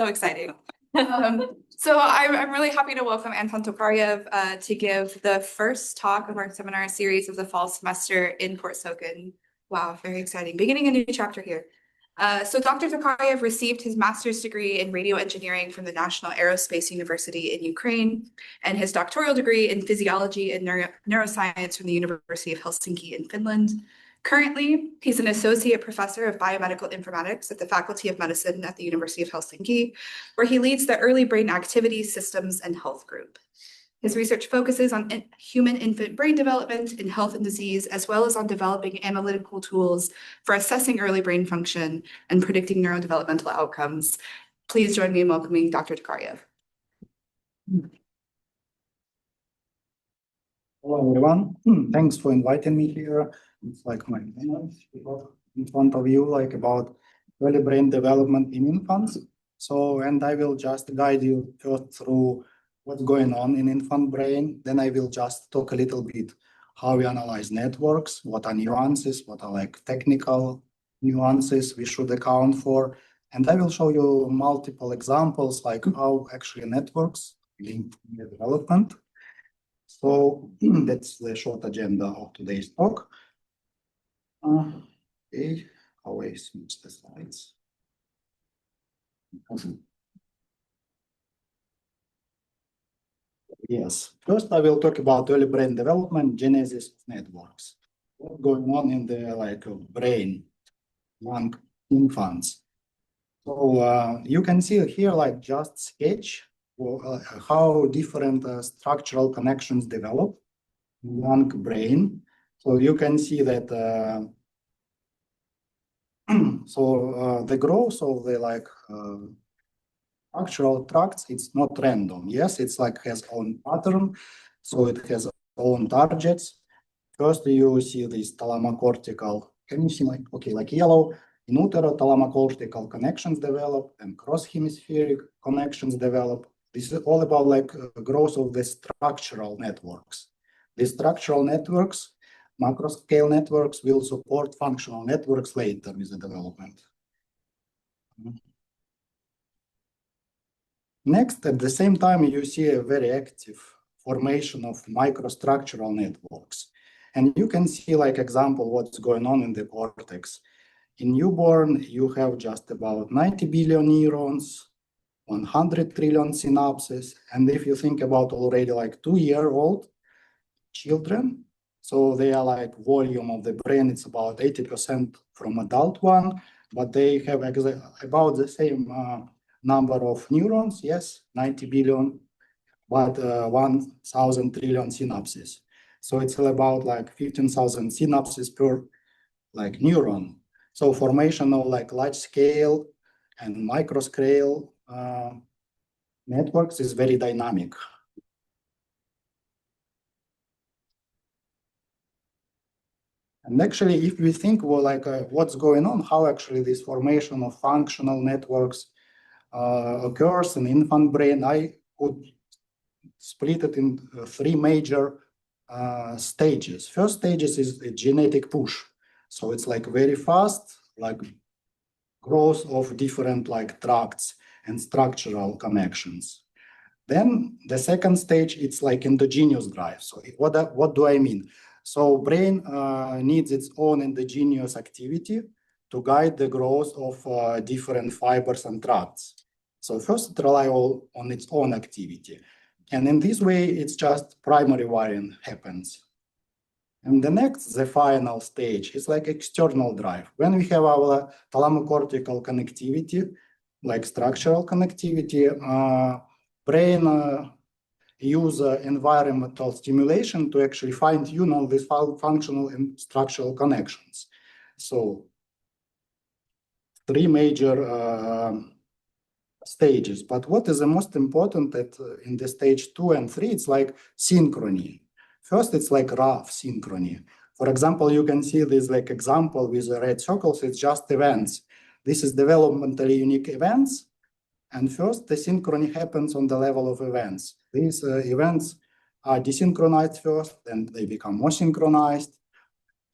So exciting. So I'm really happy to welcome Anton Tokariev to give the first talk of our seminar series of the fall semester in Port Soken. Wow, very exciting. Beginning a new chapter here. So Dr. Tokariev received his master's degree in radio engineering from the National Aerospace University in Ukraine and his doctoral degree in physiology and neuroscience from the University of Helsinki in Finland. Currently, he's an associate professor of biomedical informatics at the Faculty of Medicine at the University of Helsinki, where he leads the Early Brain Activity Systems and Health Group. His research focuses on human infant brain development in health and disease, as well as on developing analytical tools for assessing early brain function and predicting neurodevelopmental outcomes. Please join me in welcoming Dr. Tokariev. Hello, everyone. Thanks for inviting me here. It's like my in front of you, like about early brain development in infants. And I will just guide you first through what's going on in infant brain. Then I will just talk a little bit how we analyze networks, what are nuances, what are like technical nuances we should account for. And I will show you multiple examples, like how actually networks link to development. So that's the short agenda of today's talk. Okay, always switch the slides. Yes, first I will talk about early brain development, genesis of networks. What's going on in the brain, young infants. So you can see here like just sketch how different structural connections develop in young brain. So you can see that the growth of the structural tracts, it's not random. Yes, it's like has own pattern, so it has own targets. First, you see this thalamocortical. Can you see like yellow? In utero, thalamocortical connections develop and cross-hemispheric connections develop. This is all about like growth of the structural networks. The structural networks, macro-scale networks, will support functional networks later with the development. Next, at the same time, you see a very active formation of microstructural networks. And you can see like example what's going on in the cortex. In newborn, you have just about 90 billion neurons, 100 trillion synapses. And if you think about already like 2-year-old children, so they are like volume of the brain, it's about 80% from adult one, but they have about the same number of neurons, yes, 90 billion, but 1,000 trillion synapses. So it's about like 15,000 synapses per like neuron. So formation of like large scale and micro scale networks is very dynamic. And actually, if we think what's going on, how actually this formation of functional networks occurs in infant brain, I could split it in 3 major stages. First stages is a genetic push. So it's like very fast, like growth of different like tracts and structural connections. Then the second stage, it's like endogenous drive. So what do I mean? So brain needs its own endogenous activity to guide the growth of different fibers and tracts. So first it relies on its own activity. And in this way, it's just primary wiring happens. And the next, the final stage, is like external drive. When we have our thalamocortical connectivity, like structural connectivity, brain use environmental stimulation to actually fine-tune all these functional and structural connections. So 3 major stages. But what is the most important in the stage 2 and 3, it's like synchrony. First, it's like rough synchrony. For example, you can see this like example with the red circles, it's just events. This is developmentally unique events. And first, the synchrony happens on the level of events. These events are desynchronized first, then they become more synchronized.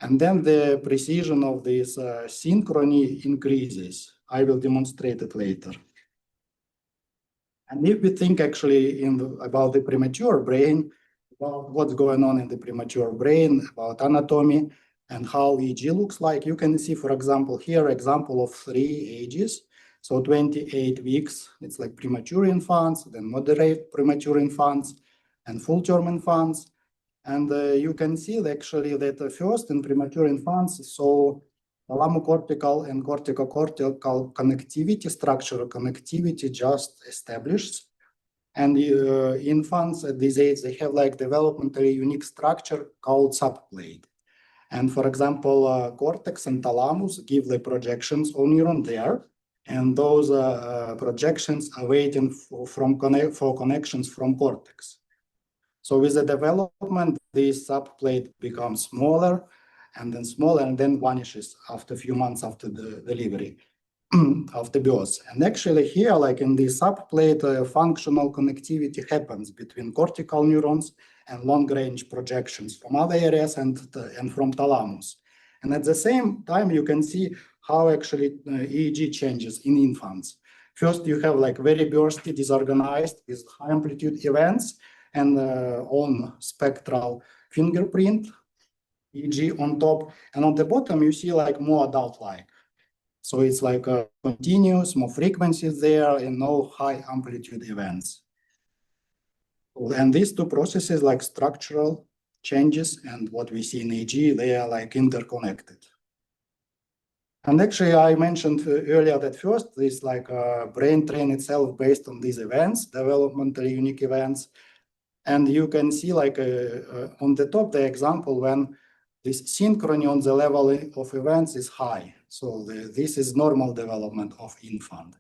And then the precision of this synchrony increases. I will demonstrate it later. And if we think actually about the premature brain, about what's going on in the premature brain, about anatomy and how EEG looks like, you can see, for example, here, example of 3 ages. So 28 weeks, it's like premature infants, then moderate premature infants, and full-term infants. And you can see that actually that first in premature infants, so thalamocortical and corticocortical connectivity, structural connectivity just established. And infants at this age, they have like developmentally unique structure called subplate. And for example, cortex and thalamus give the projections on neuron there. And those projections are waiting for connections from cortex. So with the development, this subplate becomes smaller and then vanishes after a few months after the delivery of the birth. And actually here, like in the subplate, functional connectivity happens between cortical neurons and long-range projections from other areas and from thalamus. And at the same time, you can see how actually EEG changes in infants. First, you have like very bursty, disorganized with high amplitude events and on spectral fingerprint, EEG on top. And on the bottom, you see like more adult-like. So it's like a continuous, more frequencies there and no high amplitude events. And these two processes like structural changes and what we see in EEG, they are like interconnected. And actually I mentioned earlier that first this like brain train itself based on these events, developmentally unique events. And you can see like on the top, the example when this synchrony on the level of events is high. So this is normal development of infant.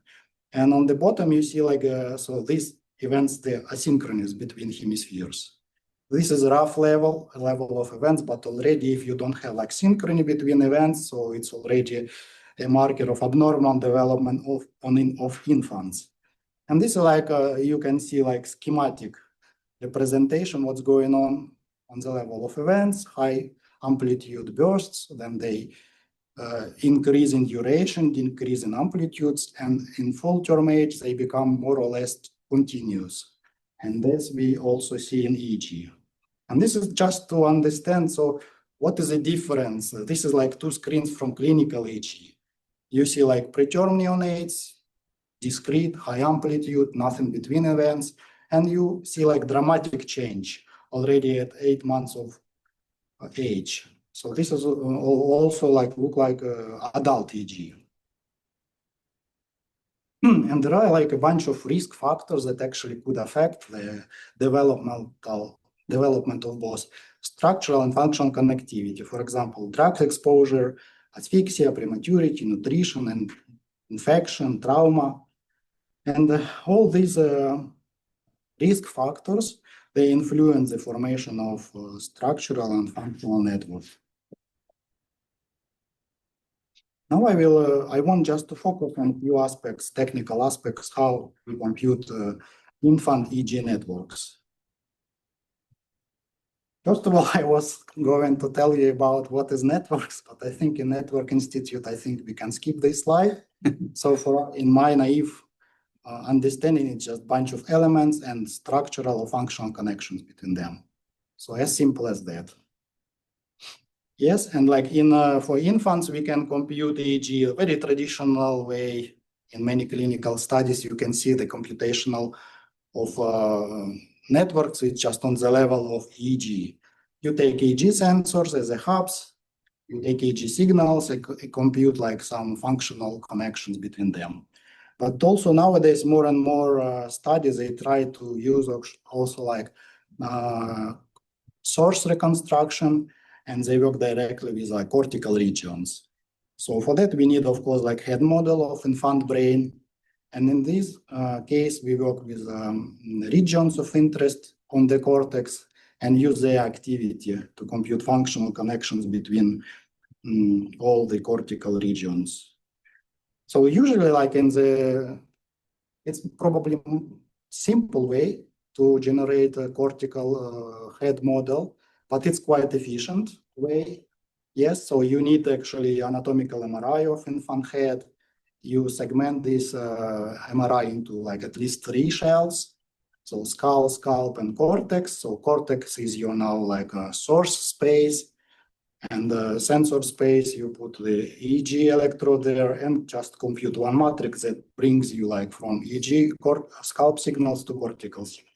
And on the bottom, you see like, so these events, they're asynchronous between hemispheres. This is a rough level of events, but already if you don't have like synchrony between events, so it's already a marker of abnormal development of infants. And this is like, you can see like schematic representation, what's going on the level of events, high amplitude bursts, then they increase in duration, decrease in amplitudes, and in full-term age, they become more or less continuous. And this we also see in EEG. And this is just to understand, so what is the difference? This is like 2 screens from clinical EEG. You see like preterm neonates, discrete, high amplitude, nothing between events, and you see like dramatic change already at 8 months of age. So this is also like look like adult EEG. And there are like a bunch of risk factors that actually could affect the development of both structural and functional connectivity. For example, drug exposure, asphyxia, prematurity, nutrition, and infection, trauma. And all these risk factors, they influence the formation of structural and functional networks. Now I want just to focus on a few aspects, technical aspects, how we compute infant EEG networks. First of all, I was going to tell you about what is networks, but I think in Network Institute, I think we can skip this slide. So in my naive understanding, it's just a bunch of elements and structural or functional connections between them. So as simple as that. Yes, and like for infants, we can compute EEG a very traditional way. In many clinical studies, you can see the computational of networks. It's just on the level of EEG. You take EEG sensors as a hubs, you take EEG signals, and compute like some functional connections between them. But also nowadays, more and more studies, they try to use also like source reconstruction, and they work directly with like cortical regions. So for that, we need, of course, like head model of infant brain. And in this case, we work with regions of interest on the cortex and use their activity to compute functional connections between all the cortical regions. So usually like it's probably simple way to generate a cortical head model, but it's quite efficient way. Yes, so you need actually anatomical MRI of infant head. you segment this MRI into like at least 3 shells. So skull, scalp, and cortex. So cortex is your now like a source space, and the sensor space, you put the EEG electrode there and just compute one matrix that brings you like from EEG scalp signals to cortical signals.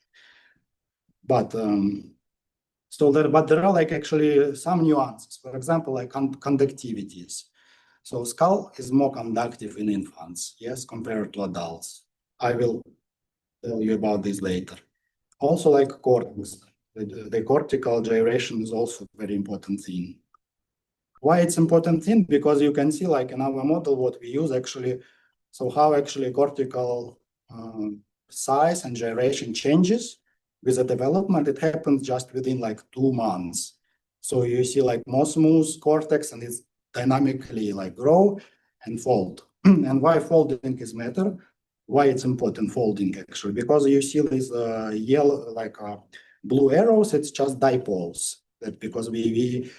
But there are like actually some nuances. For example, like conductivities. So skull is more conductive in infants, yes, compared to adults. I will tell you about this later. Also like cortex, the cortical gyration is also a very important thing. Why it's important thing? Because you can see like in our model what we use actually, so how actually cortical size and gyration changes with the development. It happens just within like 2 months. So you see like more smooth cortex and it's dynamically like grow and fold. And why folding is matter? Why it's important folding actually? Because you see these yellow like blue arrows, it's just dipoles. That because we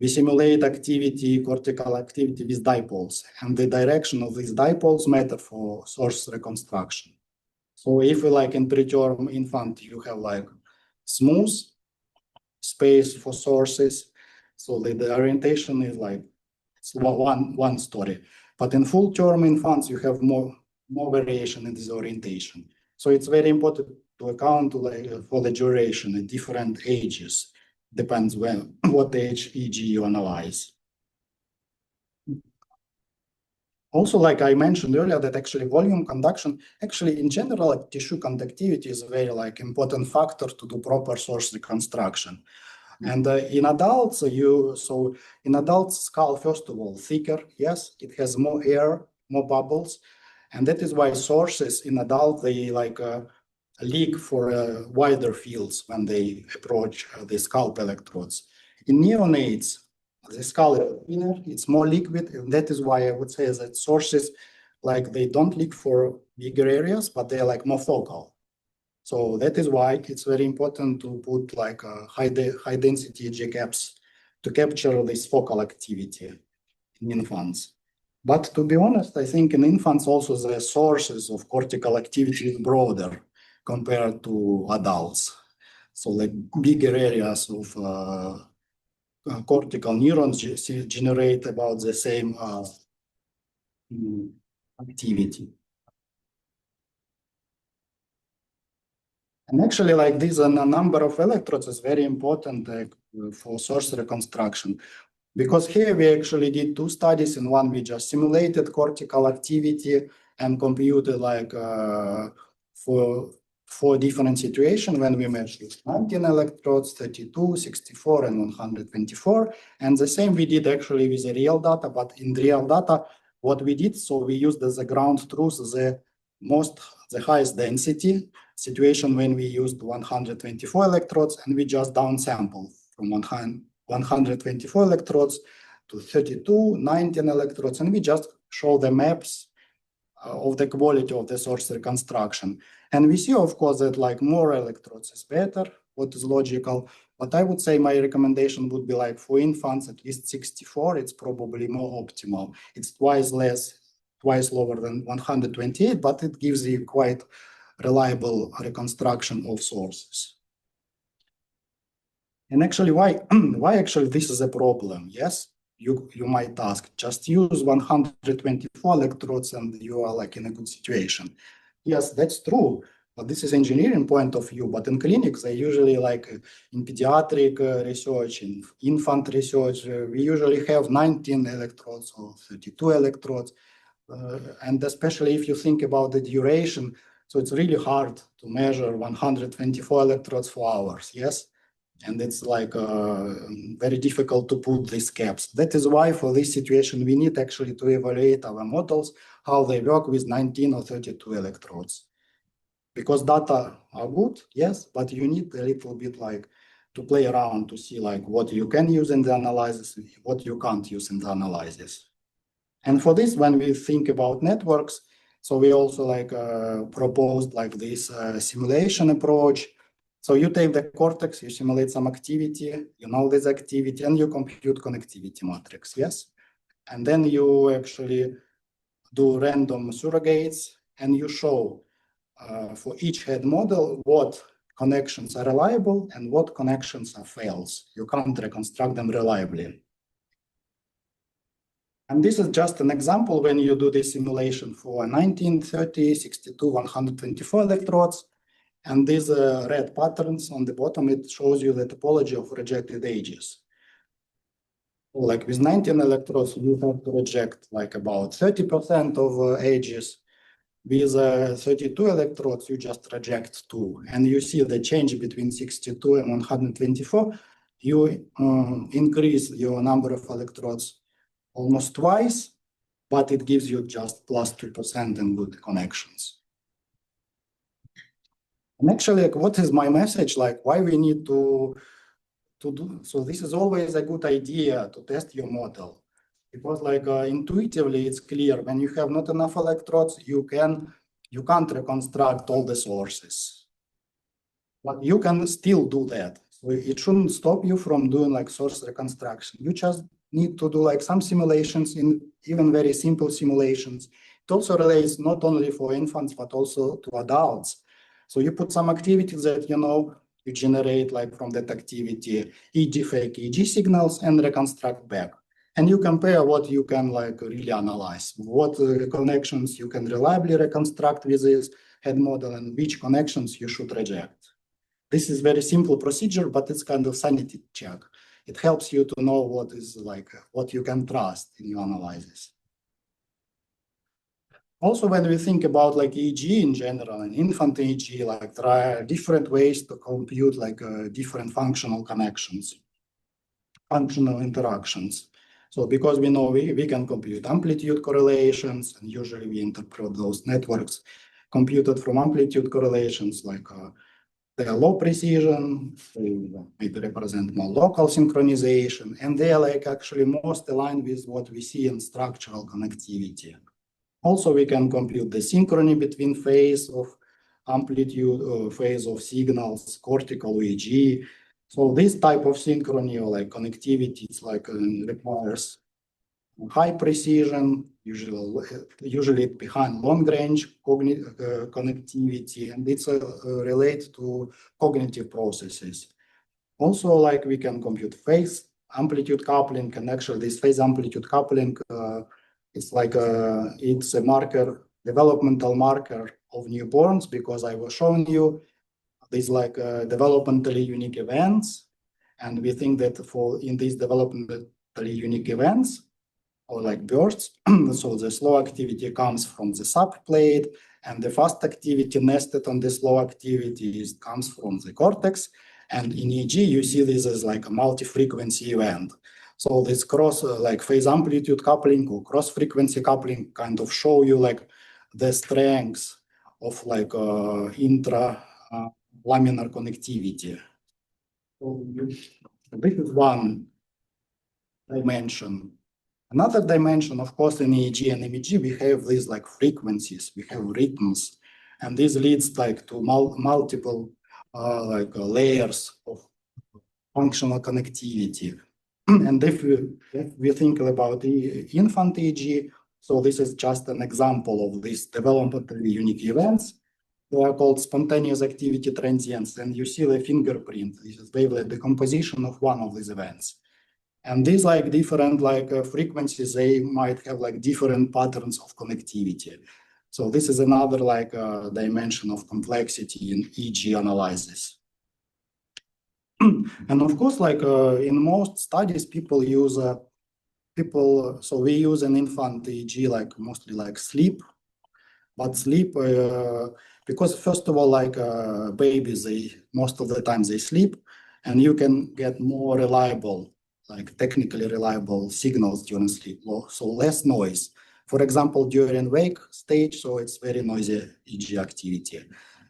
simulate activity, cortical activity with dipoles, and the direction of these dipoles matter for source reconstruction. So if we like in preterm infant, you have like smooth space for sources, so the orientation is like it's one story. But in full term infants, you have more variation in this orientation. So it's very important to account like for the duration at different ages. Depends when what age EEG you analyze. Also, like I mentioned earlier, that actually volume conduction, actually in general, like, tissue conductivity is a very like important factor to do proper source reconstruction. And in adults, in adults, skull first of all thicker. Yes, it has more air, more bubbles, and that is why sources in adult they like leak for wider fields when they approach the scalp electrodes. In neonates, the skull is thinner, it's more liquid, and that is why I would say that sources like they don't leak for bigger areas, but they're like more focal. So that is why it's very important to put like high density EEG caps to capture this focal activity in infants. But to be honest, I think in infants also the sources of cortical activity is broader compared to adults. So like bigger areas of cortical neurons generate about the same activity. And actually, like this, a number of electrodes is very important for source reconstruction. Because here we actually did 2 studies. In one, we just simulated cortical activity and computed like for 4 different situations when we measured 19 electrodes, 32, 64, and 124. And the same we did actually with the real data, but in real data, what we did, so we used as a ground truth the highest density situation when we used 124 electrodes, and we just downsampled from 124 electrodes to 32, 19 electrodes, and we just show the maps of the quality of the source reconstruction. And we see, of course, that like more electrodes is better, what is logical. But I would say my recommendation would be like for infants, at least 64, it's probably more optimal. It's twice lower than 128, but it gives you quite reliable reconstruction of sources. And actually, why actually this is a problem? Yes, you might ask, just use 124 electrodes and you are like in a good situation. Yes, that's true, but this is engineering point of view. But in clinics, they usually like in pediatric research, in infant research, we usually have 19 electrodes or 32 electrodes. And especially if you think about the duration, so it's really hard to measure 124 electrodes for hours, yes? And it's like very difficult to put these caps. That is why for this situation, we need actually to evaluate our models, how they work with 19 or 32 electrodes. Because data are good, yes, but you need a little bit like to play around to see like what you can use in the analysis, what you can't use in the analysis. And for this, when we think about networks, so we also like proposed like this simulation approach. So you take the cortex, you simulate some activity, you know this activity, and you compute connectivity matrix, yes? And then you actually do random surrogates, and you show for each head model what connections are reliable and what connections are fails. You can't reconstruct them reliably. And this is just an example when you do this simulation for 19, 30, 62, 124 electrodes. And these red patterns on the bottom, it shows you the topology of rejected edges. Like with 19 electrodes, you have to reject like about 30% of edges. With 32 electrodes, you just reject 2. And you see the change between 62 and 124. You increase your number of electrodes almost twice, but it gives you just plus 2% in good connections. And actually, like, what is my message? Like, why we need to do? So this is always a good idea to test your model, because like intuitively, it's clear when you have not enough electrodes, you can't reconstruct all the sources, but you can still do that. So it shouldn't stop you from doing like source reconstruction. You just need to do like some simulations, in even very simple simulations. It also relates not only for infants, but also to adults. So you put some activities that, you generate like from that activity, fake EEG signals and reconstruct back. And you compare what you can like really analyze, what connections you can reliably reconstruct with this head model and which connections you should reject. This is very simple procedure, but it's kind of sanity check. It helps you to know what is like, what you can trust in your analysis. Also, when we think about like EEG in general and infant EEG, like there are different ways to compute like different functional connections, functional interactions. So because we know we can compute amplitude correlations, and usually we interpret those networks computed from amplitude correlations, like they are low precision, they maybe represent more local synchronization, and they are like actually most aligned with what we see in structural connectivity. Also, we can compute the synchrony between phase of amplitude, phase of signals, cortical EEG. So this type of synchrony or like connectivity, it's like requires high precision, usually behind long range connectivity, and it's related to cognitive processes. Also, like we can compute phase amplitude coupling, and actually this phase amplitude coupling, it's like it's a marker, developmental marker of newborns, because I was showing you these like developmentally unique events, and we think that in these developmentally unique events, or like bursts, so the slow activity comes from the subplate, and the fast activity nested on the slow activity comes from the cortex. And in EEG, you see this as like a multi-frequency event. So this cross like phase amplitude coupling or cross frequency coupling kind of show you like the strengths of like intra laminar connectivity. So this is one dimension. Another dimension, of course, in EEG and MEG, we have these like frequencies, we have rhythms, and this leads like to multiple layers of functional connectivity. And if we think about the infant EEG, so this is just an example of these developmentally unique events. They are called spontaneous activity transients, and you see the fingerprint. This is wavelet decomposition of one of these events. And these like different like frequencies, they might have like different patterns of connectivity. So this is another like dimension of complexity in EEG analysis. And of course, like in most studies, people use so we use an infant EEG like mostly like sleep, but sleep because first of all, like babies, most of the time they sleep, and you can get more reliable, like technically reliable signals during sleep, so less noise. For example, during wake stage, so it's very noisy EEG activity.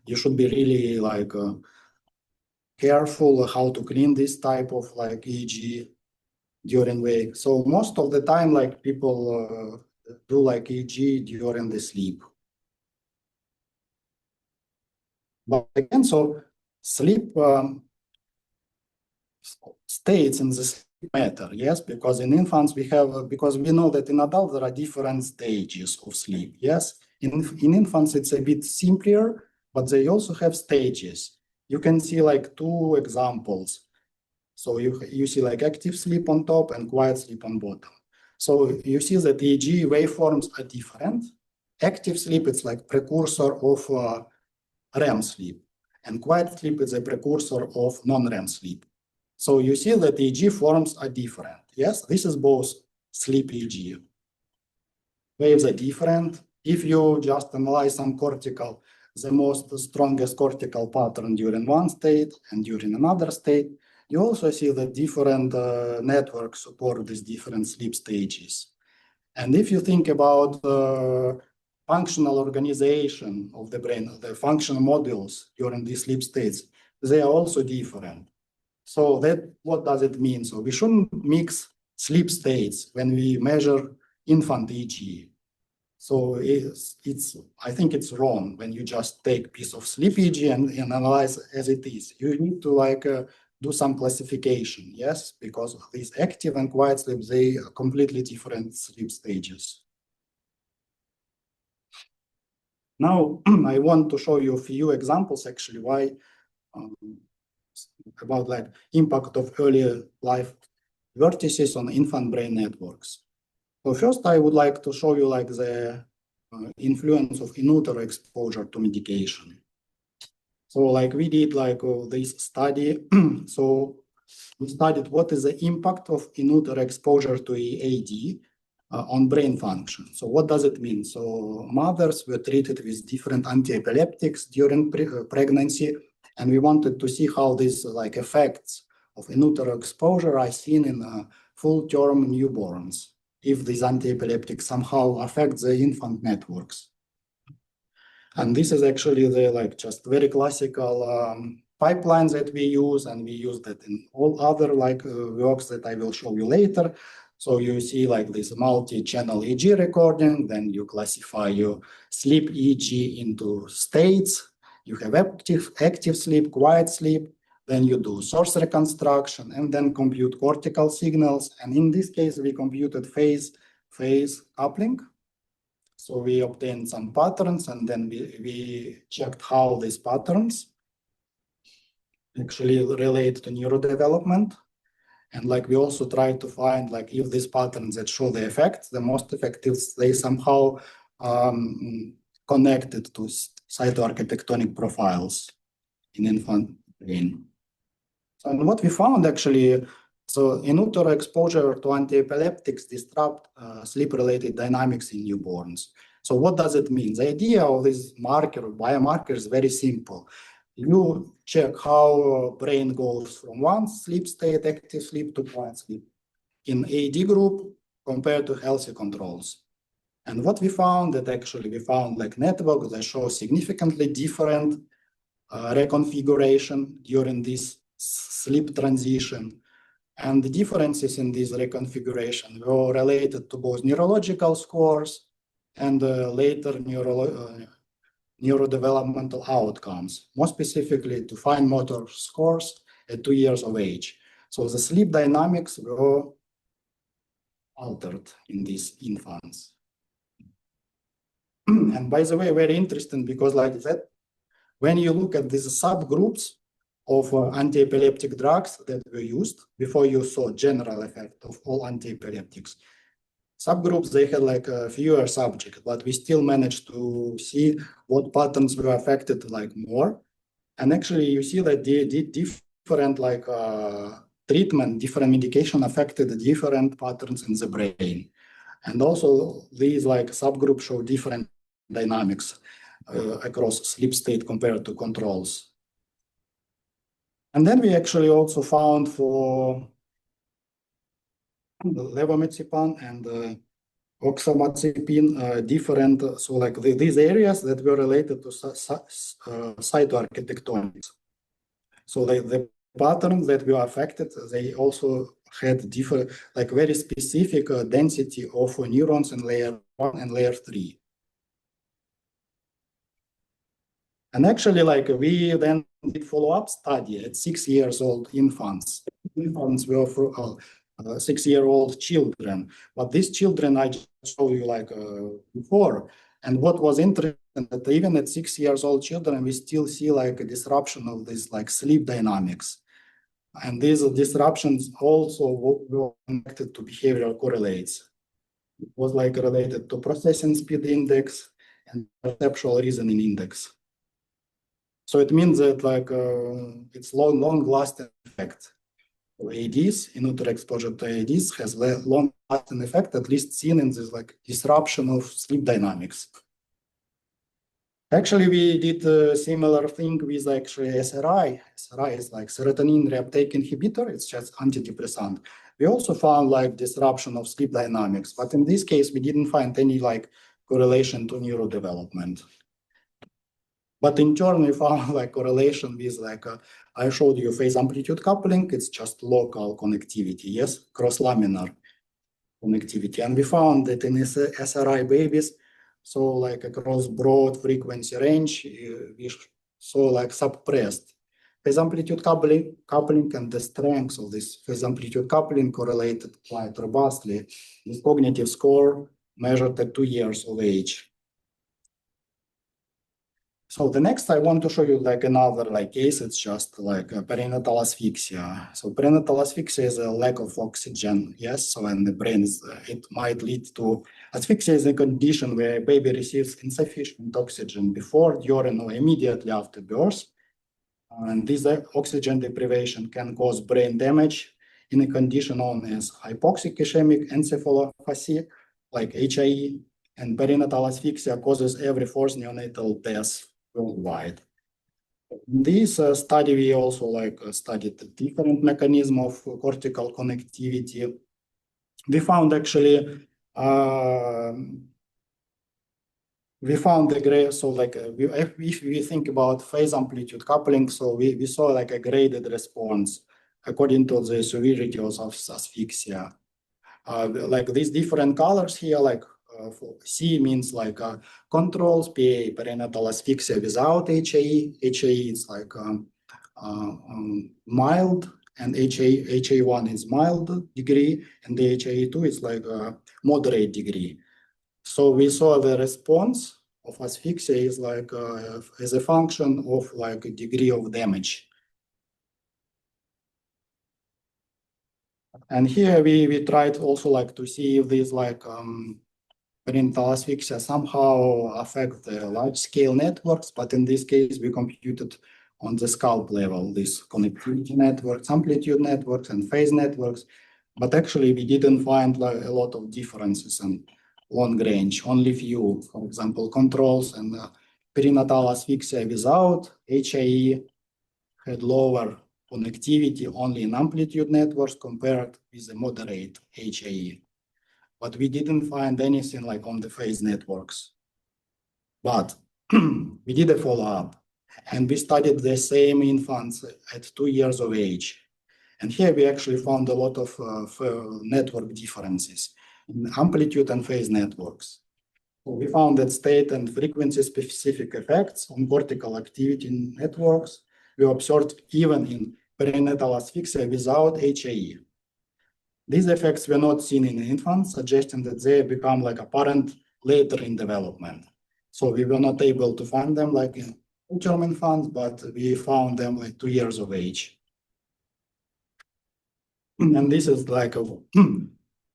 You should be really like careful how to clean this type of like EEG during wake. So most of the time, like people do like EEG during the sleep. But again, so sleep states in the matter, yes, because in infants because we know that in adults there are different stages of sleep, yes. In infants it's a bit simpler, but they also have stages. You can see like two examples. So you see like active sleep on top and quiet sleep on bottom. So you see that EEG waveforms are different. Active sleep, it's like precursor of REM sleep, and quiet sleep is a precursor of non-REM sleep. So you see that EEG forms are different. Yes, this is both sleep EEG. Waves are different. If you just analyze some cortical, the most strongest cortical pattern during one state and during another state, you also see that different networks support these different sleep stages. And if you think about functional organization of the brain, the functional modules during these sleep states, they are also different. So that, what does it mean? So we shouldn't mix sleep states when we measure infant EEG. So I think it's wrong when you just take piece of sleep EEG and analyze as it is. You need to do some classification, yes, because these active and quiet sleep, they are completely different sleep stages. Now, I want to show you a few examples actually why about like impact of early life vertices on infant brain networks. So first, I would like to show you like the influence of in utero exposure to medication. So like we did like this study. So we studied what is the impact of in utero exposure to AD on brain function. So what does it mean? So mothers were treated with different anti-epileptics during pregnancy, and we wanted to see how these like effects of in utero exposure are seen in full-term newborns, if these anti-epileptics somehow affect the infant networks. And this is actually the like just very classical pipelines that we use, and we use that in all other like works that I will show you later. So you see like this multi-channel EEG recording, then you classify your sleep EEG into states. You have active sleep, quiet sleep, then you do source reconstruction and then compute cortical signals. And in this case, we computed phase coupling. So we obtained some patterns, and then we checked how these patterns actually relate to neurodevelopment. And like we also tried to find like if these patterns that show the effects, the most effective, they somehow connected to cytoarchitectonic profiles in infant brain. So, and what we found actually, so in utero exposure to anti-epileptics disrupt sleep-related dynamics in newborns. So what does it mean? The idea of this biomarker is very simple. You check how brain goes from one sleep state, active sleep, to quiet sleep in AD group compared to healthy controls. And what we found that actually we found like networks that show significantly different reconfiguration during this sleep transition. And the differences in this reconfiguration were related to both neurological scores and later neurodevelopmental outcomes, more specifically to fine motor scores at 2 years of age. So the sleep dynamics were altered in these infants. And by the way, very interesting, because like that, when you look at these subgroups of anti-epileptic drugs that were used before you saw general effect of all anti-epileptics, subgroups, they had like fewer subjects, but we still managed to see what patterns were affected like more. And actually you see that the different like treatment, different medication affected different patterns in the brain. And also these like subgroups show different dynamics across sleep state compared to controls. And then we actually also found for levomazepam and oxamazepine different, so like these areas that were related to cytoarchitectonics. So the patterns that were affected, they also had different, like very specific density of neurons in layer 1 and layer 3. And actually, like we then did follow-up study at 6 years old infants. Infants were 6-year-old children. But these children I just showed you like before. And what was interesting that even at 6 years old children, we still see like a disruption of this like sleep dynamics. And these disruptions also were connected to behavioral correlates. It was like related to processing speed index and perceptual reasoning index. So it means that like it's long-lasting effect. ADs, in-utero exposure to ADs has long-lasting effect, at least seen in this like disruption of sleep dynamics. Actually, we did a similar thing with actually SRI. SRI is like serotonin reuptake inhibitor. It's just antidepressant. We also found like disruption of sleep dynamics, but in this case, we didn't find any like correlation to neurodevelopment. But in turn, we found like correlation with like, I showed you phase amplitude coupling. It's just local connectivity, yes, cross-laminar connectivity. And we found that in SRI babies, so like across broad frequency range, we saw like suppressed phase amplitude coupling and the strength of this phase amplitude coupling correlated quite robustly with cognitive score measured at 2 years of age. So the next I want to show you like another like case. It's just like a perinatal asphyxia. So perinatal asphyxia is a lack of oxygen. Yes. So in the brain, it might lead to asphyxia is a condition where a baby receives insufficient oxygen before, during, or immediately after birth. And this oxygen deprivation can cause brain damage in a condition known as hypoxic ischemic encephalopathy, like HIE, and perinatal asphyxia causes every 4th neonatal death worldwide. In this study, we also like studied the different mechanism of cortical connectivity. We found actually we found the grade. So like if we think about phase amplitude coupling, so we saw like a graded response according to the severity of asphyxia. Like these different colors here, like for C means like controls, PA, perinatal asphyxia without HAE. HAE is like mild, and HA1 is mild degree, and the HAE2 is like a moderate degree. So we saw the response of asphyxia is like as a function of like a degree of damage. And here we tried also like to see if these like perinatal asphyxia somehow affect the large scale networks, but in this case we computed on the scalp level, these connectivity networks, amplitude networks, and phase networks. But actually we didn't find like a lot of differences in long range, only few. For example, controls and perinatal asphyxia without HAE had lower connectivity only in amplitude networks compared with the moderate HAE. But we didn't find anything like on the phase networks. But we did a follow-up, and we studied the same infants at 2 years of age. And here we actually found a lot of network differences in amplitude and phase networks. So we found that state and frequency specific effects on cortical activity in networks were observed even in perinatal asphyxia without HAE. These effects were not seen in infants, suggesting that they become like apparent later in development. So we were not able to find them like in full-term infants, but we found them like 2 years of age. And this is like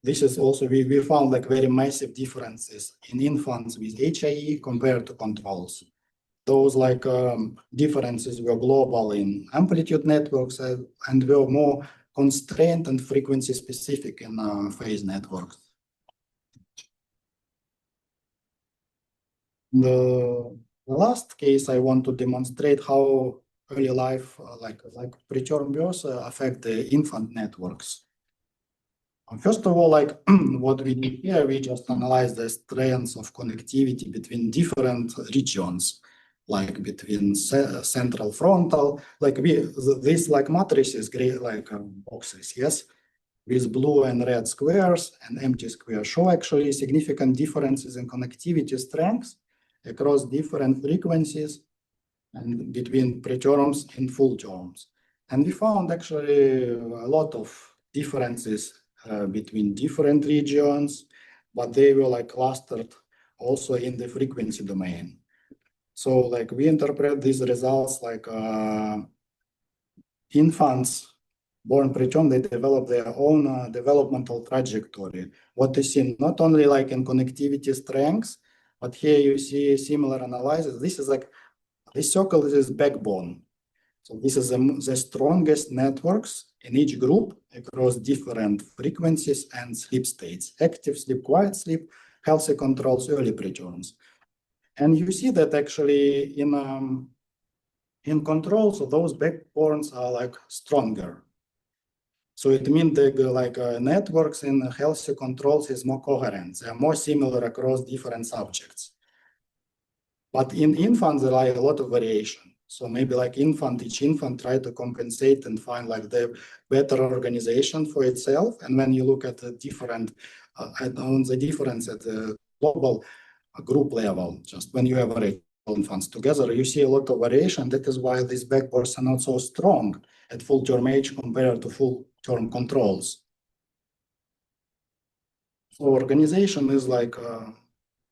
this is also we found like very massive differences in infants with HAE compared to controls. Those like differences were global in amplitude networks and were more constrained and frequency specific in phase networks. The last case I want to demonstrate how early life, like preterm birth, affect the infant networks. First of all, like what we did here, we just analyzed the strengths of connectivity between different regions, like between central frontal, like this like matrices, like boxes, yes, with blue and red squares and empty squares show actually significant differences in connectivity strengths across different frequencies and between preterms and full terms. And we found actually a lot of differences between different regions, but they were like clustered also in the frequency domain. So like we interpret these results like infants born preterm, they develop their own developmental trajectory. What you see not only like in connectivity strengths, but here you see similar analysis. This is like, this circle is backbone. So this is the strongest networks in each group across different frequencies and sleep states: active sleep, quiet sleep, healthy controls, early preterms. And you see that actually in control, so those backbones are like stronger. So it means that like networks in healthy controls is more coherent. They are more similar across different subjects. But in infants, there are a lot of variation. So maybe like each infant try to compensate and find like the better organization for itself. And when you look at the different, on the difference at the global group level, just when you average infants together, you see a lot of variation. That is why these backbones are not so strong at full term age compared to full term controls. So organization is like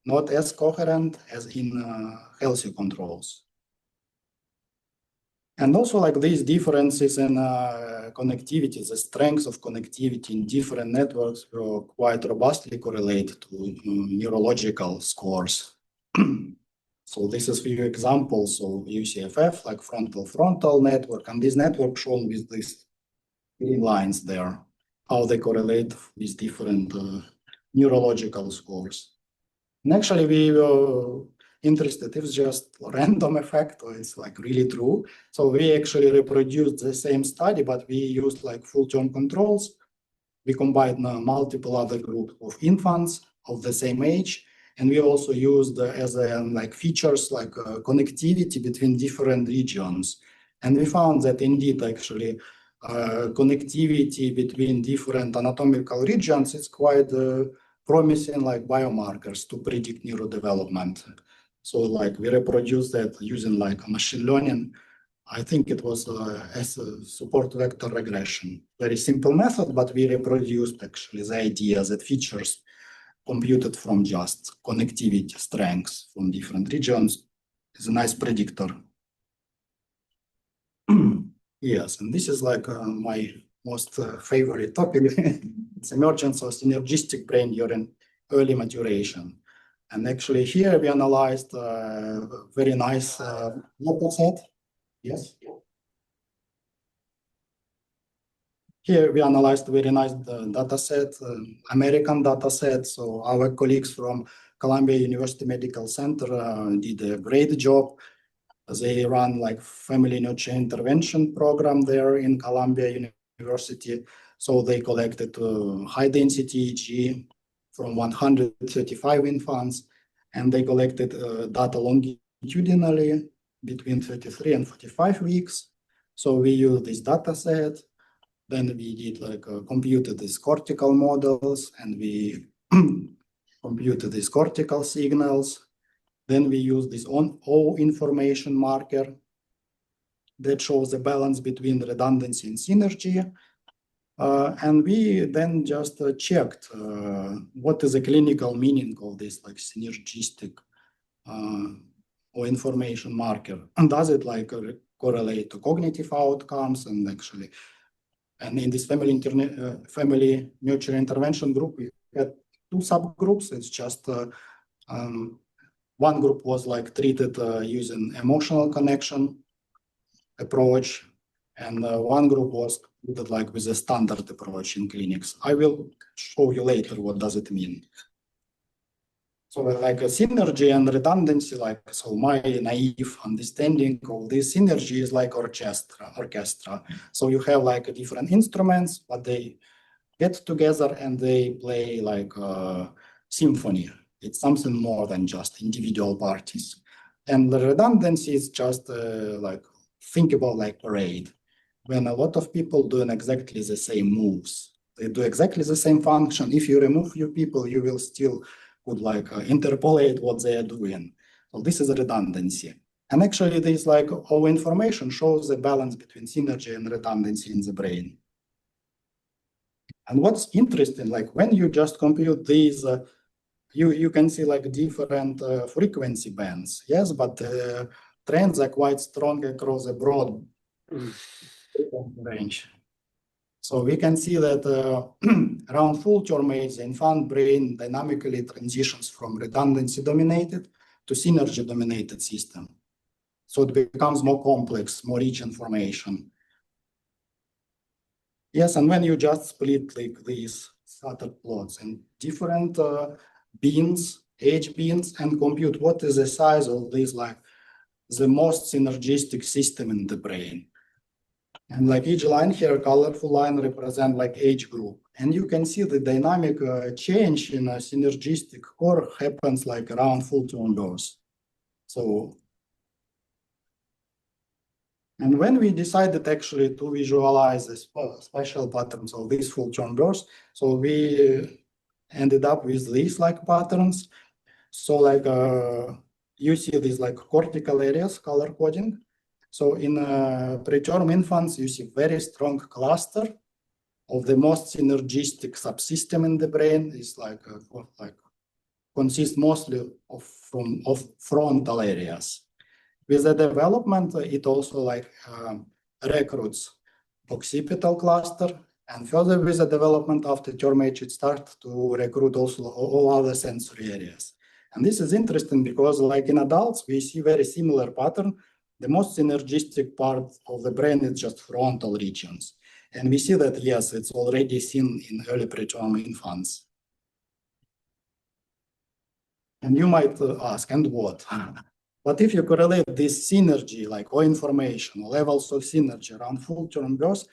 not as coherent as in healthy controls. And also like these differences in connectivity, the strength of connectivity in different networks were quite robustly correlated to neurological scores. So this is a few examples. So UCFF, like frontal network, and this network shown with these green lines there, how they correlate with different neurological scores. And actually we were interested, it's just random effect, or it's like really true. So we actually reproduced the same study, but we used like full term controls. We combined multiple other groups of infants of the same age. And we also used as like features like connectivity between different regions. And we found that indeed actually connectivity between different anatomical regions is quite promising like biomarkers to predict neurodevelopment. So like we reproduced that using like machine learning. I think it was as a support vector regression. Very simple method, but we reproduced actually the idea that features computed from just connectivity strengths from different regions is a nice predictor. Yes, and this is like my most favorite topic. It's emergence of synergistic brain during early maturation. And actually here we analyzed a very nice data set. Yes. Here we analyzed a very nice data set, American data set. So our colleagues from Columbia University Medical Center did a great job. They run like family nurture intervention program there in Columbia University. So they collected high density EEG from 135 infants, and they collected data longitudinally between 33 and 45 weeks. So we use this data set. Then we did like computed these cortical models, and we computed these cortical signals. Then we use this O information marker that shows the balance between redundancy and synergy. And we then just checked what is the clinical meaning of this like synergistic or information marker, and does it like correlate to cognitive outcomes. And actually, and in this family nurture intervention group, we had two subgroups. It's just one group was like treated using emotional connection approach, and one group was treated like with a standard approach in clinics. I will show you later what does it mean. So like a synergy and redundancy, like, so my naive understanding of this synergy is like orchestra. So you have like different instruments, but they get together and they play like a symphony. It's something more than just individual parties. And the redundancy is just like, think about like parade. When a lot of people doing exactly the same moves, they do exactly the same function. If you remove few people, you will still could like interpolate what they are doing. So this is a redundancy. And actually this like all information shows the balance between synergy and redundancy in the brain. And what's interesting, like when you just compute these, you can see like different frequency bands, yes, but trends are quite strong across a broad range. So we can see that around full-term age, the infant brain dynamically transitions from redundancy-dominated to synergy-dominated system. So it becomes more complex, more rich information. Yes, and when you just split like these scattered plots in different bins, age bins, and compute what is the size of this, like the most synergistic system in the brain. And like each line here, colorful line represent like age group. And you can see the dynamic change in a synergistic core happens like around full-term birth. So, and when we decided actually to visualize the spatial patterns of these full-term births, so we ended up with these like patterns. So like you see these like cortical areas, color coding. So in preterm infants, you see very strong cluster of the most synergistic subsystem in the brain is like consists mostly of frontal areas. With the development, it also like recruits occipital cluster, and further with the development after term age, it starts to recruit also all other sensory areas. And this is interesting because like in adults, we see very similar pattern. The most synergistic part of the brain is just frontal regions. And we see that, yes, it's already seen in early preterm infants. And you might ask, and what? But if you correlate this synergy, like or information, levels of synergy around full-term birth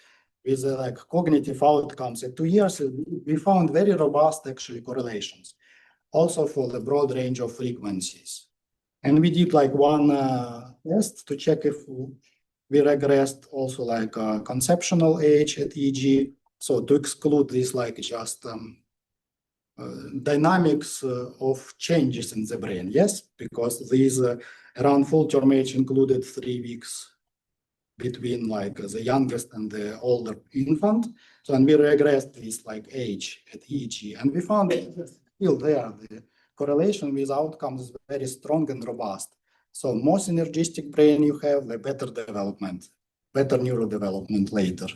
with like cognitive outcomes at 2 years, we found very robust actually correlations, also for the broad range of frequencies. And we did like one test to check if we regressed also like conceptual age at EEG. So to exclude this like just dynamics of changes in the brain, yes, because these around full-term age included 3 weeks between like the youngest and the older infant. So, and we regressed this like age at EEG, and we found that still there, the correlation with outcomes is very strong and robust. So more synergistic brain you have, the better development, better neurodevelopment later.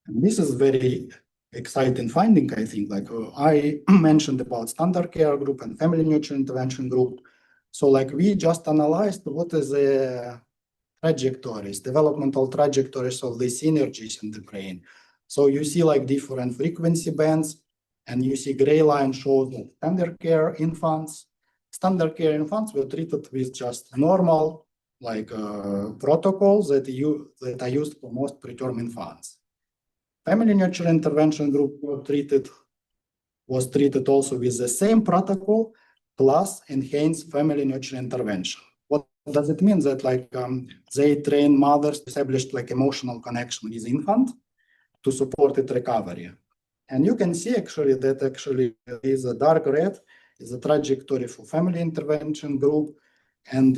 And this is very exciting finding, I think, like I mentioned about standard care group and family nurture intervention group. So like we just analyzed what is the trajectories, developmental trajectories of the synergies in the brain. So you see like different frequency bands, and you see gray line shows that standard care infants were treated with just normal like protocols that are used for most preterm infants. Family nurture intervention group was treated also with the same protocol plus enhanced family nurture intervention. What does it mean? That like they train mothers to establish like emotional connection with infant to support its recovery. And you can see actually that actually is a dark red is a trajectory for family intervention group and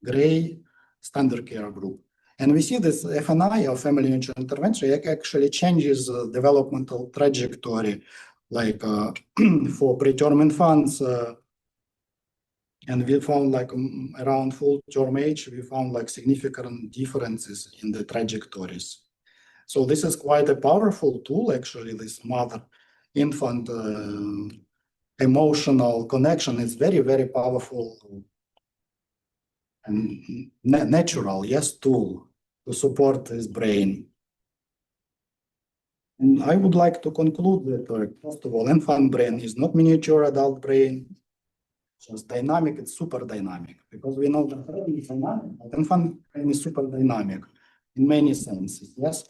gray standard care group. And we see this FNI of family nurture intervention actually changes the developmental trajectory, like for preterm infants. And we found like around full-term age, we found like significant differences in the trajectories. So this is quite a powerful tool, actually, this mother-infant emotional connection is very, very powerful and natural, yes, tool to support this brain. And I would like to conclude that, first of all, infant brain is not miniature adult brain, just dynamic, it's super dynamic, because we know that brain is dynamic, but infant brain is super dynamic in many senses, yes.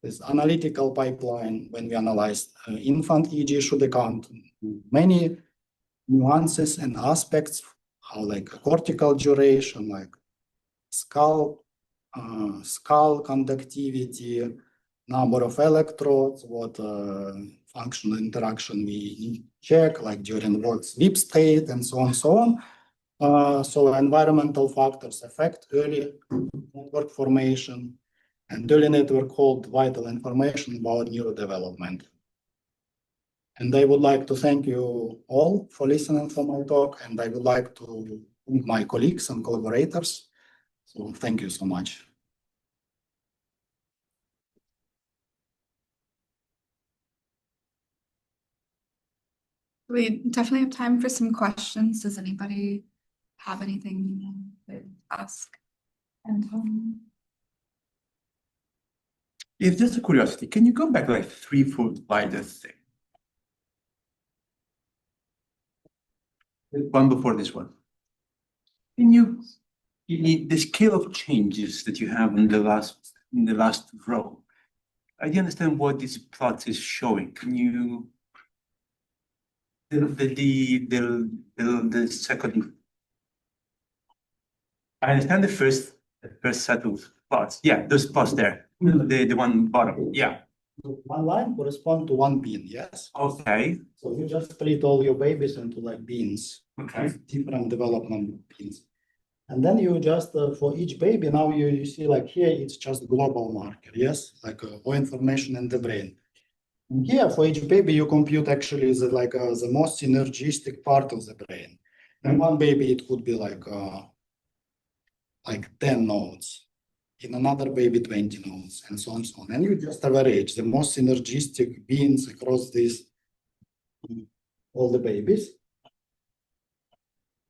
This analytical pipeline, when we analyze infant EEG, should account many nuances and aspects, how like cortical duration, like skull conductivity, number of electrodes, what functional interaction we check, like during work sleep state, and so on and so on. So environmental factors affect early network formation. and early network hold vital information about neurodevelopment. And I would like to thank you all for listening to my talk, and I would like to thank my colleagues and collaborators. So thank you so much. We definitely have time for some questions. Does anybody have anything to ask Anton? If just a curiosity, can you go back like 3 4 slides? One before this one. Can you the scale of changes that you have in the last row? I don't understand what this plot is showing. Can you the second? I understand the first set of plots. Yeah, those plots there. The one bottom. Yeah. One line corresponds to one bean, yes? Okay. So you just split all your babies into like beans. Okay. Different development beans. And then you just, for each baby, now you see like here, it's just global marker, yes? Like all information in the brain. And here, for each baby, you compute actually the most synergistic part of the brain. In one baby, it could be like 10 nodes. In another baby, 20 nodes, and so on and so on. And you just average the most synergistic beans across these, all the babies.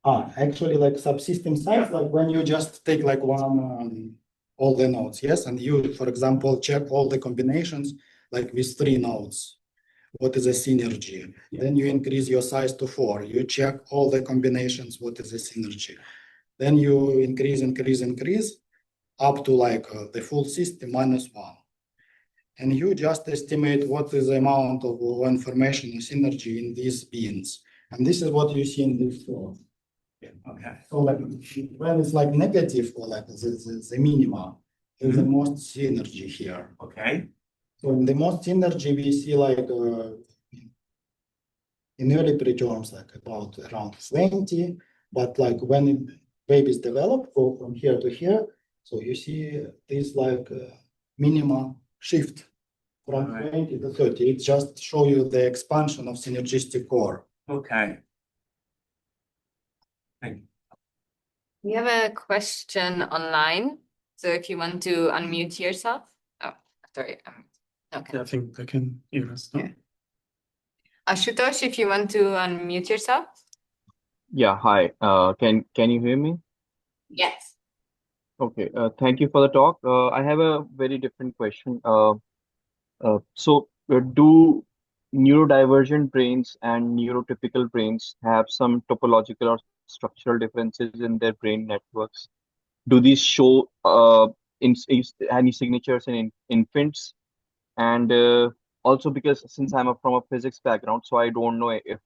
Actually, like subsystem size, like when you just take like one, all the nodes, yes? And you, for example, check all the combinations, like with 3 nodes. What is a synergy? Then you increase your size to 4. You check all the combinations, what is a synergy? Then you increase up to like the full system -1. And you just estimate what is the amount of information and synergy in these beans. And this is what you see in this flow. Yeah. Okay. So like when it's like negative or like the minima, is the most synergy here. Okay. So in the most synergy, we see like in early preterms, like about around 20, but like when babies develop, go from here to here, so you see this like minima shift from 20 to 30. It just show you the expansion of synergistic core. Okay. Thank you. We have a question online. So if you want to unmute yourself. Oh, sorry. Okay. Yeah, I think they can hear us. No? Yeah. Ashutosh, if you want to unmute yourself. Yeah, hi. Can you hear me? Yes. Okay. Thank you for the talk. I have a very different question. Do neurodivergent brains and neurotypical brains have some topological or structural differences in their brain networks? Do these show any signatures in infants? And also because since from a physics background, so I don't know if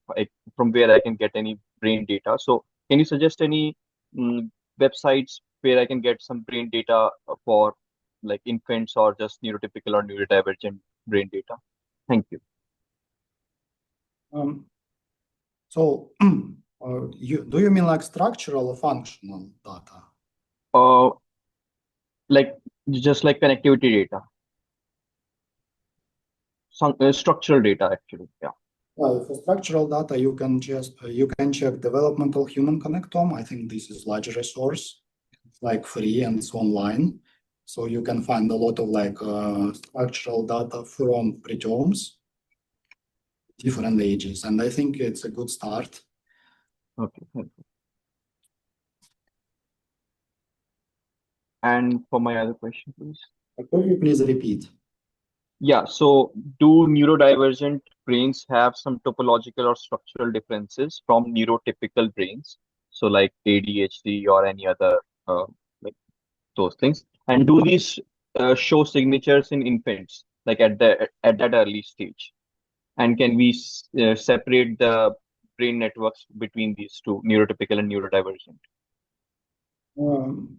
from where I can get any brain data. So can you suggest any websites where I can get some brain data for like infants or just neurotypical or neurodivergent brain data? Thank you. So do you mean like structural or functional data? Like just like connectivity data. Some structural data actually, yeah. Well, for structural data, you can check developmental human connectome. I think this is large resource, like free and it's online. So you can find a lot of like structural data from pretomes, different ages, and I think it's a good start. Okay, thank you. And for my other question, please. Could you please repeat? Yeah, so do neurodivergent brains have some topological or structural differences from neurotypical brains? So like ADHD or any other like those things. And do these show signatures in infants, like at that early stage? And can we separate the brain networks between these two, neurotypical and neurodivergent?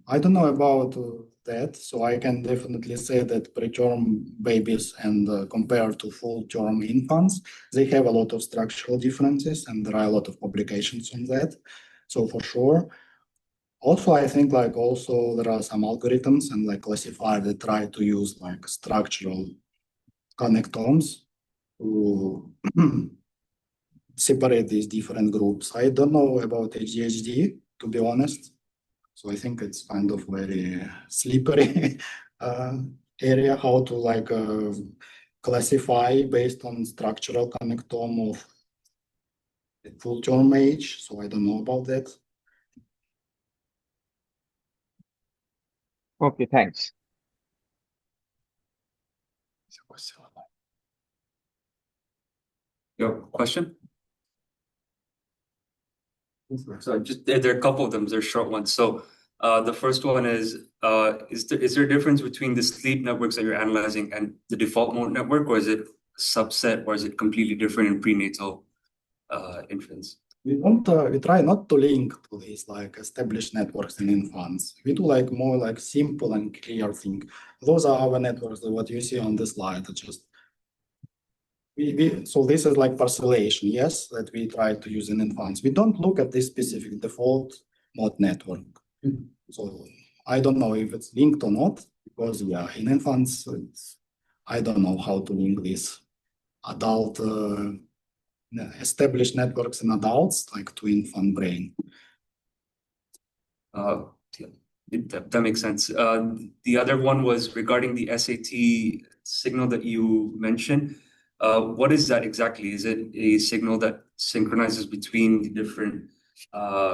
I don't know about that, so I can definitely say that preterm babies and compared to full-term infants, they have a lot of structural differences, and there are a lot of publications on that. So for sure, Also, I think like also there are some algorithms and like classifiers that try to use like structural connectomes to separate these different groups. I don't know about ADHD, to be honest. So I think it's kind of very slippery area how to like classify based on structural connectome of the full term age. So I don't know about that. Okay, thanks. Your question? So just there are a couple of them, they're short ones. So the first one is there a difference between the sleep networks that you're analyzing and the default mode network, or is it a subset, or is it completely different in prenatal infants? We try not to link to these like established networks in infants. We do like more like simple and clear thing. Those are our networks, what you see on the slide. Just so this is like parcellation, yes, that we try to use in infants. We don't look at this specific default mode network. So I don't know if it's linked or not, because yeah, in infants, I don't know how to link this adult established networks in adults like to infant brain. That makes sense. The other one was regarding the SAT signal that you mentioned. What is that exactly? Is it a signal that synchronizes between the different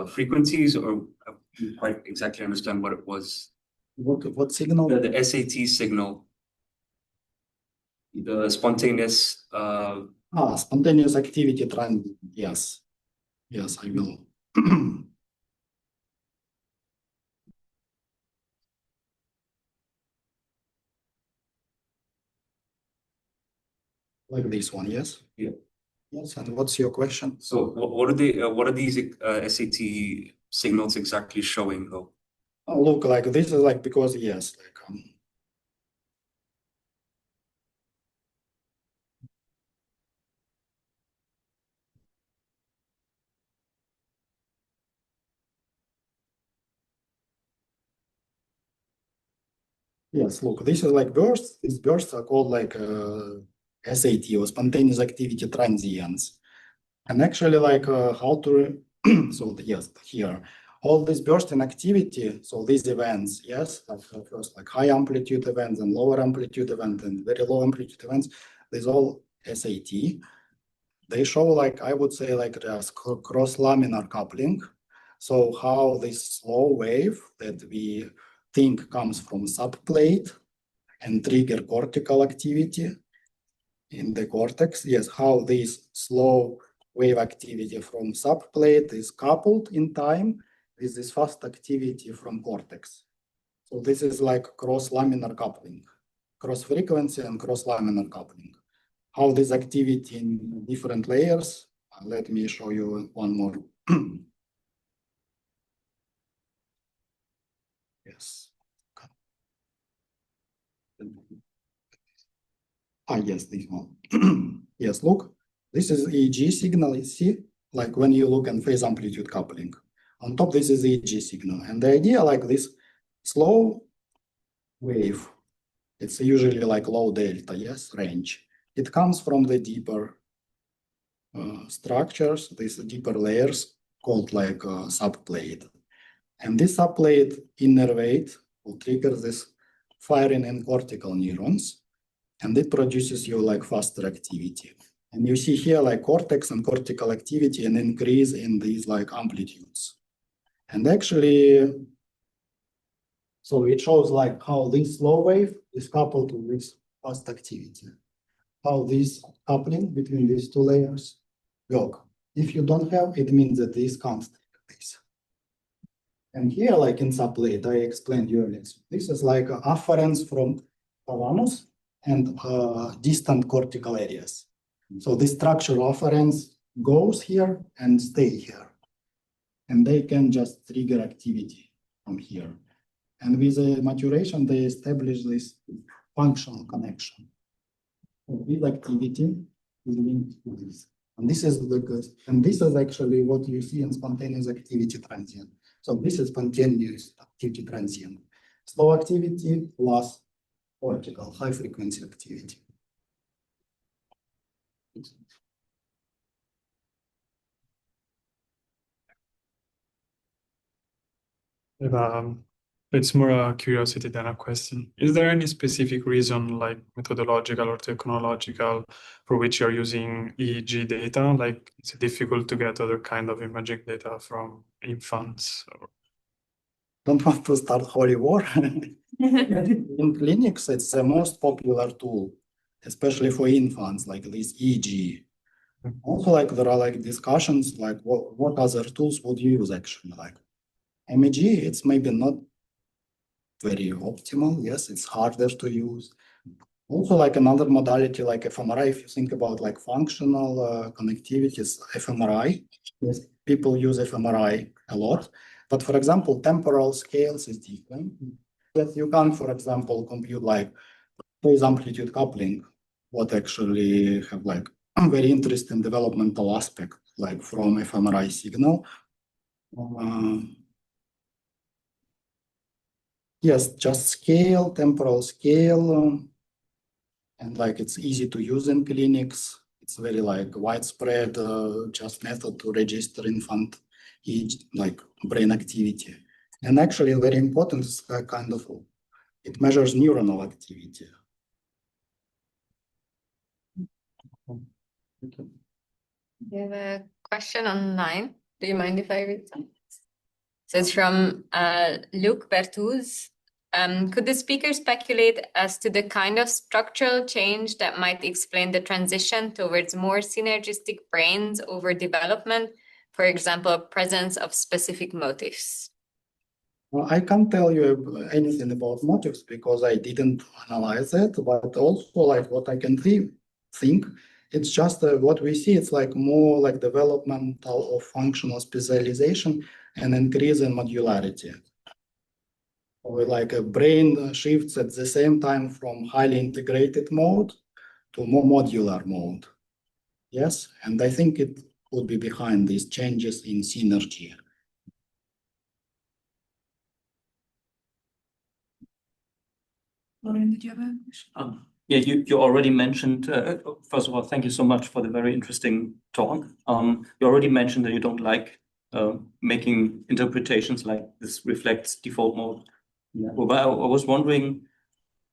frequencies, or I didn't quite exactly understand what it was? What signal? The SAT signal, the spontaneous. Spontaneous activity trend. Yes, yes, I will. Like this one, yes? Yeah. Yes, and what's your question? So what are they? What are these SAT signals exactly showing, though? Oh, look, like this is like because yes, like yes, look, this is like bursts. These bursts are called like SAT or spontaneous activity transients. And actually like how to, so yes, here, all these bursts in activity, so these events, yes, like first like high amplitude events and lower amplitude events and very low amplitude events, these all SAT. They show like, I would say like there's cross-laminar coupling. So how this slow wave that we think comes from subplate and trigger cortical activity in the cortex. Yes, how this slow wave activity from subplate is coupled in time with this fast activity from cortex. So this is like cross-laminar coupling, cross-frequency and cross-laminar coupling. How this activity in different layers. Let me show you one more. Yes. Yes, this one. Yes, look, this is EEG signal. You see, like when you look at phase amplitude coupling. On top, this is EEG signal. And the idea like this slow wave, it's usually like low delta, yes, range. It comes from the deeper structures, these deeper layers called like subplate. And this subplate innervate will trigger this firing in cortical neurons, and it produces you like faster activity. And you see here like cortex and cortical activity and increase in these like amplitudes. And actually, so it shows like how this slow wave is coupled to this fast activity. How this coupling between these two layers work. If you don't have, it means that this can't take this. And here, like in subplate, I explained you earlier. This is like afference from thalamus and distant cortical areas. So this structural afference goes here and stay here. And they can just trigger activity from here. And with the maturation, they establish this functional connection. This activity is linked to this. And this is actually what you see in spontaneous activity transient. So this is spontaneous activity transient. Slow activity plus cortical, high frequency activity. It's more a curiosity than a question. Is there any specific reason, like methodological or technological, for which you're using EEG data? Like, is it difficult to get other kind of imaging data from infants? Or... Don't want to start holy war. In clinics, it's the most popular tool, especially for infants, like this EEG. Also, like there are like discussions, like what other tools would you use actually? Like MEG, it's maybe not very optimal. Yes, it's harder to use. Also, like another modality, like fMRI, if you think about like functional connectivities, fMRI, yes, people use fMRI a lot. But for example, temporal scales is different. Yes, you can, for example, compute like phase amplitude coupling, what actually have like a very interesting developmental aspect, like from fMRI signal. Yes, just scale, temporal scale, and like it's easy to use in clinics. It's very like widespread, just method to register infant like brain activity. And actually very important is kind of, it measures neuronal activity. We have a question online. Do you mind if I read some? So it's from Luc Berthouz. Could the speaker speculate as to the kind of structural change that might explain the transition towards more synergistic brains over development, for example, presence of specific motives? Well, I can't tell you anything about motives because I didn't analyze it, but also like what I can think, it's just what we see, it's like more like developmental or functional specialization and increase in modularity. Or like a brain shifts at the same time from highly integrated mode to more modular mode. Yes, and I think it would be behind these changes in synergy. Lauren, did you have a question? Yeah, you already mentioned, first of all, thank you so much for the very interesting talk. You already mentioned that you don't like making interpretations like this reflects default mode. Yeah. Well, I was wondering,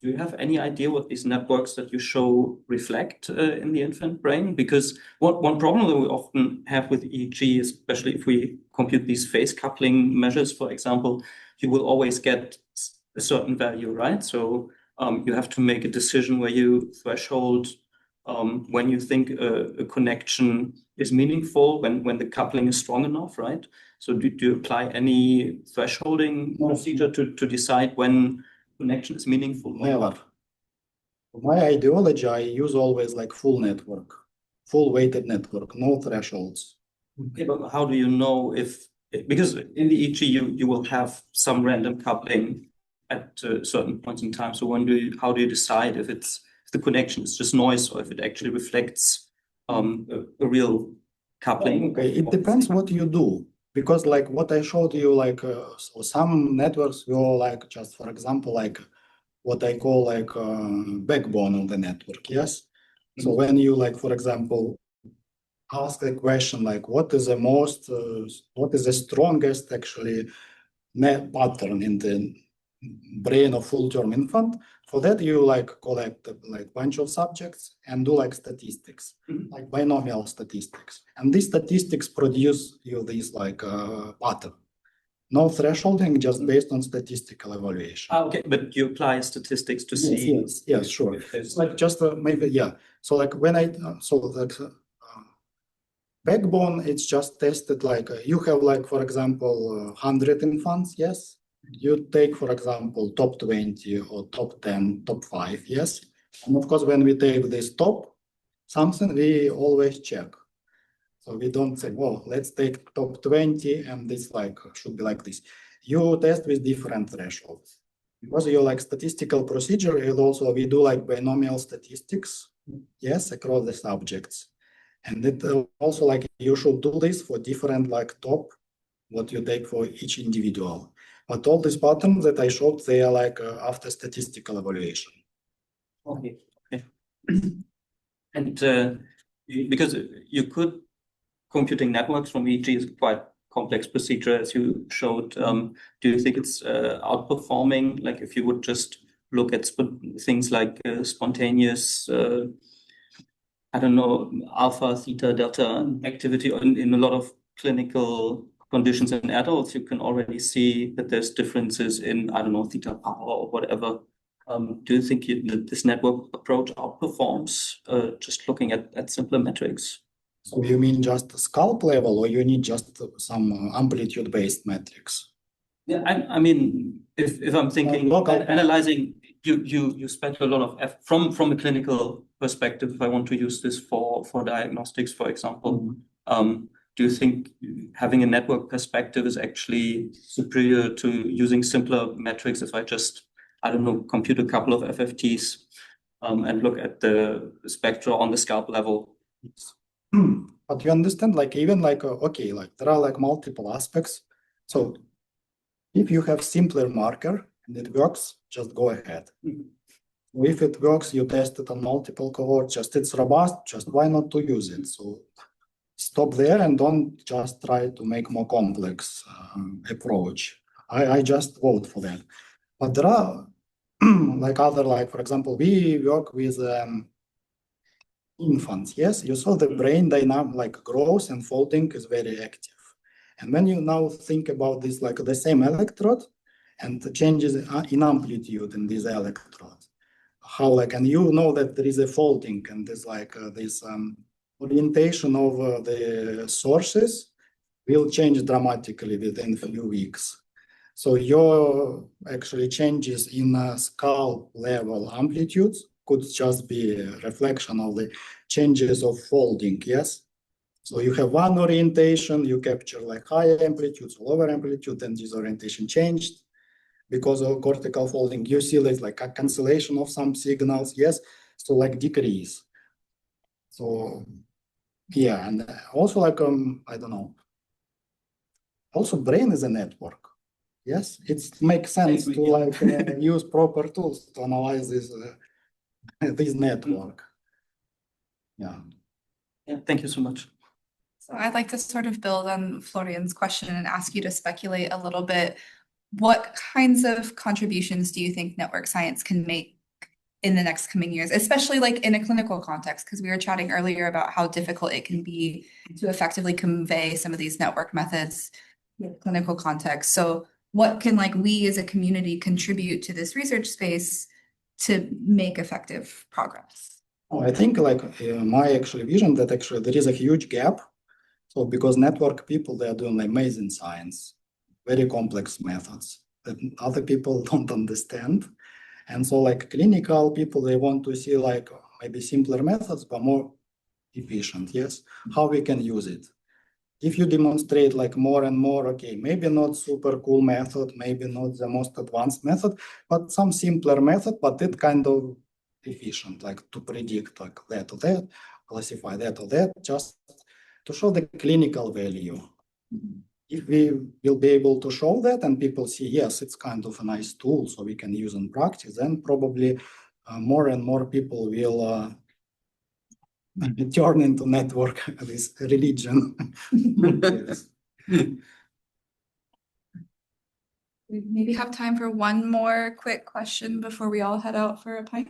do you have any idea what these networks that you show reflect in the infant brain? Because one problem that we often have with EEG, especially if we compute these phase coupling measures, for example, you will always get a certain value, right? So you have to make a decision where you threshold when you think a connection is meaningful, when the coupling is strong enough, right? So do you apply any thresholding procedure to decide when connection is meaningful? Never. For my ideology, I use always like full network, full weighted network, no thresholds. Okay, but how do you know if, because in the EEG you will have some random coupling at certain points in time. So how do you decide if the connection is just noise or if it actually reflects a real coupling? Okay, it depends what you do. Because like what I showed you, like so some networks will like just for example, like what I call like backbone of the network, yes? So when you like, for example, ask a question like what is the strongest actually pattern in the brain of full-term infant, for that you like collect like bunch of subjects and do like statistics, like binomial statistics. And these statistics produce you this like pattern. No thresholding, just based on statistical evaluation. Okay, but you apply statistics to see. Yes, sure. It's like just maybe, yeah. So like when backbone, it's just tested like you have like, for example, 100 infants, yes? You take, for example, top 20 or top 10, top 5, yes? And of course, when we take this top something, we always check. So we don't say, well, let's take top 20 and this like should be like this. You test with different thresholds. Because you like statistical procedure, and also we do like binomial statistics, yes, across the subjects. And it also like you should do this for different like top what you take for each individual. But all these patterns that I showed, they are like after statistical evaluation. Okay. Okay. And because you could computing networks from EEG is quite complex procedure, as you showed. Do you think it's outperforming? Like if you would just look at things like spontaneous, I don't know, alpha, theta, delta activity in a lot of clinical conditions in adults, you can already see that there's differences in, I don't know, theta power or whatever. Do you think that this network approach outperforms just looking at simpler metrics? So you mean just scalp level, or you need just some amplitude-based metrics? Yeah, I mean, if I'm thinking analyzing, you spend a lot of effort from a clinical perspective. If I want to use this for diagnostics, for example, do you think having a network perspective is actually superior to using simpler metrics? If I just, I don't know, compute a couple of FFTs and look at the spectra on the scalp level. But you understand, like even like okay, like there are like multiple aspects. So if you have simpler marker and it works, just go ahead. If it works, you test it on multiple cohorts, just it's robust, just why not to use it? So stop there and don't just try to make more complex approach. I just vote for that. But there are like other, like for example, we work with infants. Yes, you saw the brain dynamic, like growth and folding is very active. And when you now think about this, like the same electrode and the changes in amplitude in this electrode, how like, and you know that there is a folding and there's like this orientation of the sources will change dramatically within a few weeks. So your actually changes in scalp level amplitudes could just be a reflection of the changes of folding, yes? So you have one orientation, you capture like higher amplitudes, lower amplitude, and this orientation changed because of cortical folding. You see there's like a cancellation of some signals, yes? So like decrease. So yeah, and also like, I don't know. Also brain is a network. Yes, it makes sense to like use proper tools to analyze this network. Yeah. Yeah, thank you so much. So I'd like to sort of build on Florian's question and ask you to speculate a little bit. What kinds of contributions do you think network science can make in the next coming years, especially like in a clinical context? Because we were chatting earlier about how difficult it can be to effectively convey some of these network methods in clinical context. So what can like we as a community contribute to this research space to make effective progress? Oh, I think like my actually vision that actually there is a huge gap. So because network people, they are doing amazing science, very complex methods that other people don't understand. And so like clinical people, they want to see like maybe simpler methods, but more efficient, yes? How we can use it. If you demonstrate like more and more, okay, maybe not super cool method, maybe not the most advanced method, but some simpler method, but it kind of efficient, like to predict like that or that, classify that or that, just to show the clinical value. If we will be able to show that and people see, yes, it's kind of a nice tool so we can use in practice, then probably more and more people will turn into network this religion. We maybe have time for one more quick question before we all head out for a pint.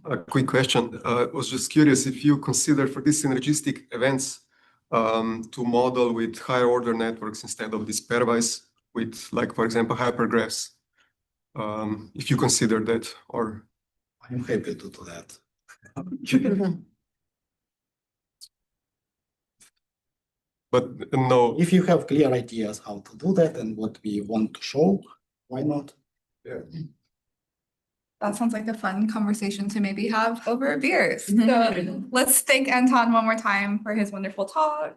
A quick question. I was just curious if you consider for these synergistic events to model with higher order networks instead of these pairwise with, like, for example, hypergraphs. If you consider that, or I'm happy to do that. But no. If you have clear ideas how to do that and what we want to show, why not? Yeah. That sounds like a fun conversation to maybe have over beers. So let's thank Anton one more time for his wonderful talk.